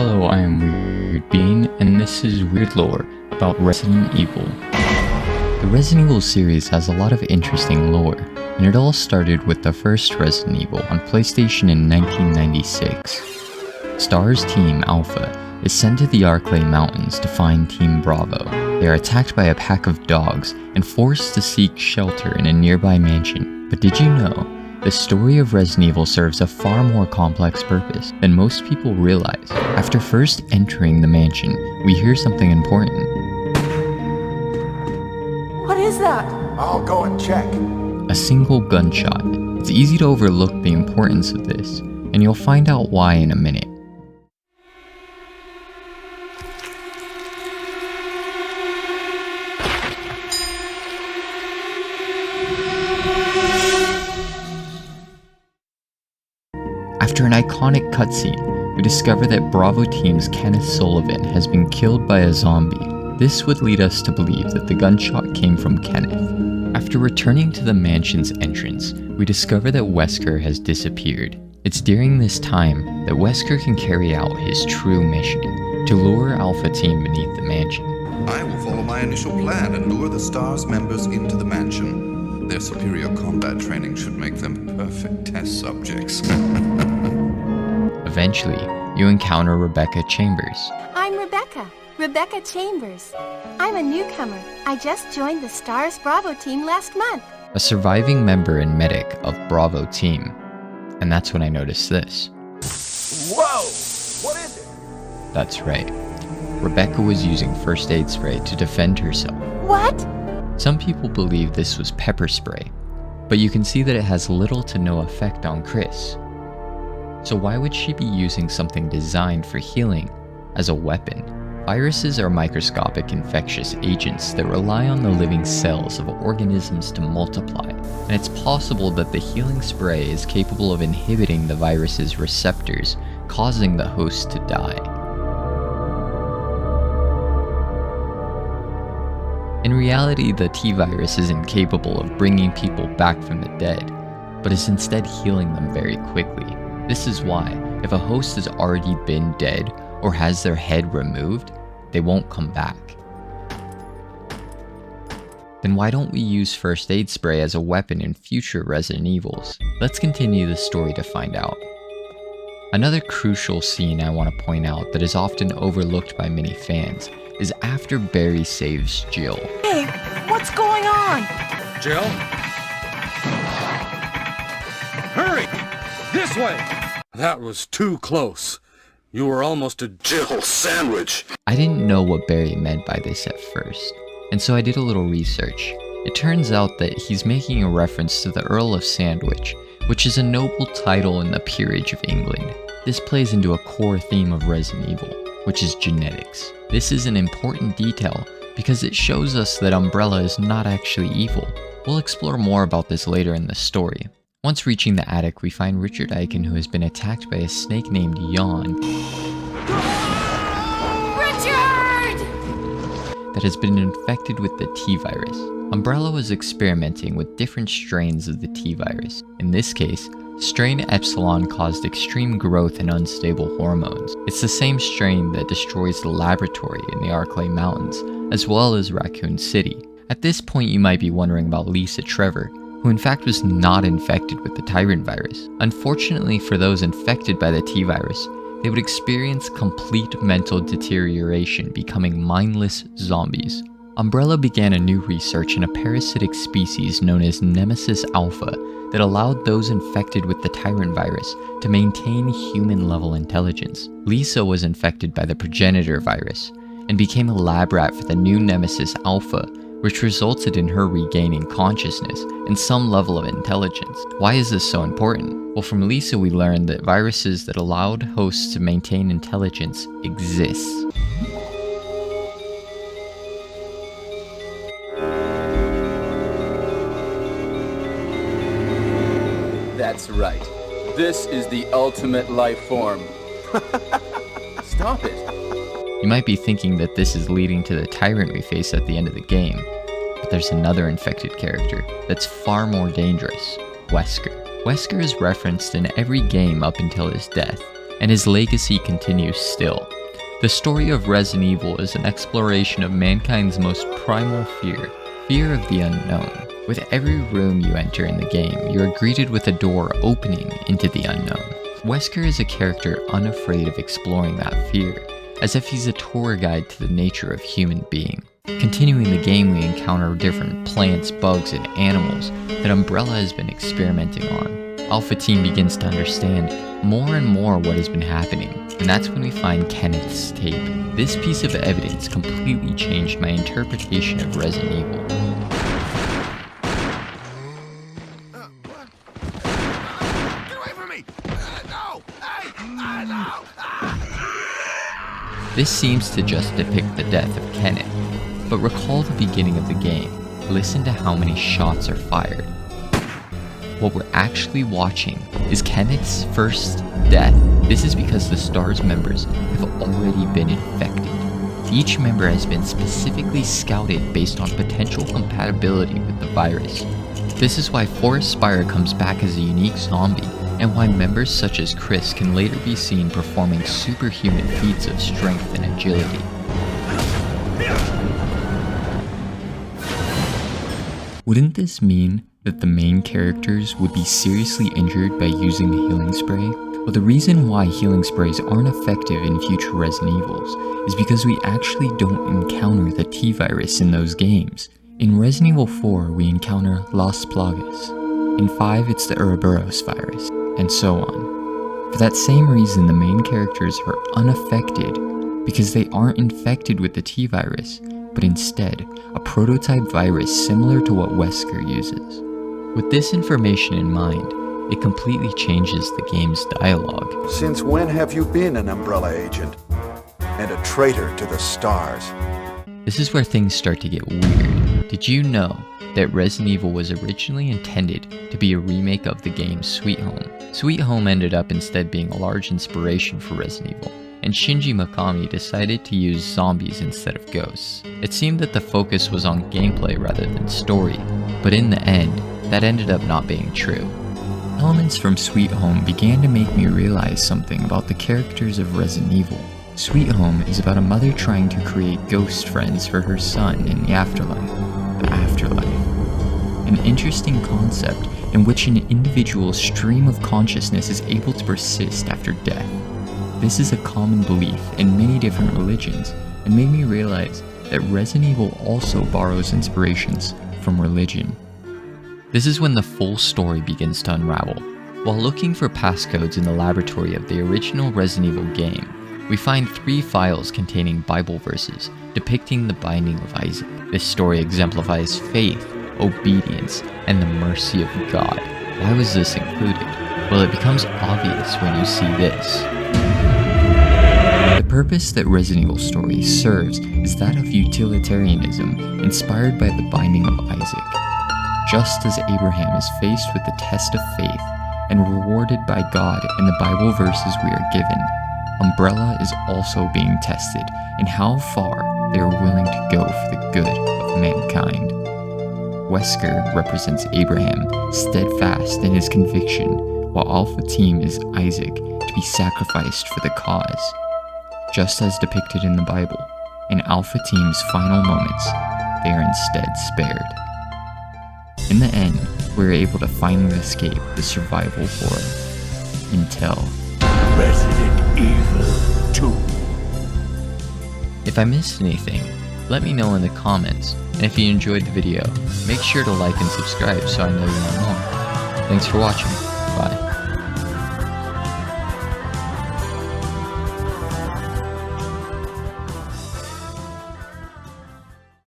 Hello, I am Weird Bean, and this is Wyrd Lore about Resident Evil. The Resident Evil series has a lot of interesting lore, and it all started with the first Resident Evil on PlayStation in 1996. STAR's Team Alpha is sent to the Arklay Mountains to find Team Bravo. They are attacked by a pack of dogs and forced to seek shelter in a nearby mansion. But did you know, the story of Resident Evil serves a far more complex purpose than most people realize. After first entering the mansion, we hear something important. What is that? I'll go and check. A single gunshot. It's easy to overlook the importance of this, and you'll find out why in a minute. After an iconic cutscene, we discover that Bravo Team's Kenneth Sullivan has been killed by a zombie. This would lead us to believe that the gunshot came from Kenneth. After returning to the mansion's entrance, we discover that Wesker has disappeared. It's during this time that Wesker can carry out his true mission, to lure Alpha Team beneath the mansion. I will follow my initial plan and lure the STAR's members into the mansion. Their superior combat training should make them perfect test subjects. Eventually, you encounter Rebecca Chambers. I'm Rebecca Chambers. I'm a newcomer. I just joined the STAR's Bravo team last month. A surviving member and medic of Bravo Team. And that's when I noticed this. Whoa! What is it? That's right. Rebecca was using first aid spray to defend herself. What? Some people believe this was pepper spray, but you can see that it has little to no effect on Chris. So why would she be using something designed for healing as a weapon? Viruses are microscopic infectious agents that rely on the living cells of organisms to multiply, and it's possible that the healing spray is capable of inhibiting the virus's receptors, causing the host to die. In reality, the T-virus isn't capable of bringing people back from the dead, but is instead healing them very quickly. This is why, if a host has already been dead or has their head removed, they won't come back. Then why don't we use first aid spray as a weapon in future Resident Evils? Let's continue the story to find out. Another crucial scene I want to point out that is often overlooked by many fans is after Barry saves Jill. Hey, what's going on? Jill? Hurry! This way! That was too close. You were almost a Jill sandwich. I didn't know what Barry meant by this at first, and so I did a little research. It turns out that he's making a reference to the Earl of Sandwich, which is a noble title in the peerage of England. This plays into a core theme of Resident Evil, which is genetics. This is an important detail because it shows us that Umbrella is not actually evil. We'll explore more about this later in the story. Once reaching the attic, we find Richard Eichen, who has been attacked by a snake named Yawn that has been infected with the T-virus. Umbrella was experimenting with different strains of the T-virus. In this case, strain Epsilon caused extreme growth and unstable hormones. It's the same strain that destroys the laboratory in the Arklay Mountains, as well as Raccoon City. At this point, you might be wondering about Lisa Trevor, who in fact was not infected with the Tyrant Virus. Unfortunately for those infected by the T-virus, they would experience complete mental deterioration, becoming mindless zombies. Umbrella began a new research in a parasitic species known as Nemesis Alpha that allowed those infected with the Tyrant Virus to maintain human-level intelligence. Lisa was infected by the Progenitor Virus and became a lab rat for the new Nemesis Alpha, which resulted in her regaining consciousness and some level of intelligence. Why is this so important? Well, from Lisa we learned that viruses that allowed hosts to maintain intelligence exist. That's right. This is the ultimate life form. Stop it. You might be thinking that this is leading to the tyrant we face at the end of the game, but there's another infected character that's far more dangerous, Wesker. Wesker is referenced in every game up until his death, and his legacy continues still. The story of Resident Evil is an exploration of mankind's most primal fear, fear of the unknown. With every room you enter in the game, you are greeted with a door opening into the unknown. Wesker is a character unafraid of exploring that fear, as if he's a tour guide to the nature of human being. Continuing the game, we encounter different plants, bugs, and animals that Umbrella has been experimenting on. Alpha Team begins to understand more and more what has been happening, and that's when we find Kenneth's tape. This piece of evidence completely changed my interpretation of Resident Evil. This seems to just depict the death of Kenneth, but recall the beginning of the game. Listen to how many shots are fired. What we're actually watching is Kenneth's first death. This is because the STARS members have already been infected. Each member has been specifically scouted based on potential compatibility with the virus. This is why Forest Spire comes back as a unique zombie, and why members such as Chris can later be seen performing superhuman feats of strength and agility. Wouldn't this mean that the main characters would be seriously injured by using the healing spray? Well, the reason why healing sprays aren't effective in future Resident Evils is because we actually don't encounter the T-Virus in those games. In Resident Evil 4, we encounter Las Plagas. In 5, it's the Ouroboros virus, and so on. For that same reason, the main characters are unaffected because they aren't infected with the T-Virus, but instead, a prototype virus similar to what Wesker uses. With this information in mind, it completely changes the game's dialogue. Since when have you been an Umbrella agent? And a traitor to the STARS? This is where things start to get weird. Did you know that Resident Evil was originally intended to be a remake of the game Sweet Home? Sweet Home ended up instead being a large inspiration for Resident Evil, and Shinji Mikami decided to use zombies instead of ghosts. It seemed that the focus was on gameplay rather than story, but in the end, that ended up not being true. Elements from Sweet Home began to make me realize something about the characters of Resident Evil. Sweet Home is about a mother trying to create ghost friends for her son in the afterlife. The afterlife. An interesting concept in which an individual's stream of consciousness is able to persist after death. This is a common belief in many different religions, and made me realize that Resident Evil also borrows inspirations from religion. This is when the full story begins to unravel. While looking for passcodes in the laboratory of the original Resident Evil game, we find 3 files containing Bible verses depicting the binding of Isaac. This story exemplifies faith, obedience, and the mercy of God. Why was this included? Well, it becomes obvious when you see this. The purpose that Resident Evil story serves is that of utilitarianism inspired by the binding of Isaac. Just as Abraham is faced with the test of faith and rewarded by God in the Bible verses we are given, Umbrella is also being tested in how far they are willing to go for the good of mankind. Wesker represents Abraham, steadfast in his conviction, while Alpha Team is Isaac, to be sacrificed for the cause. Just as depicted in the Bible, in Alpha Team's final moments, they are instead spared. In the end, we are able to finally escape the survival horror. Until Resident Evil 2. If I missed anything, let me know in the comments, and if you enjoyed the video, make sure to like and subscribe so I know you want more. Thanks for watching. Bye.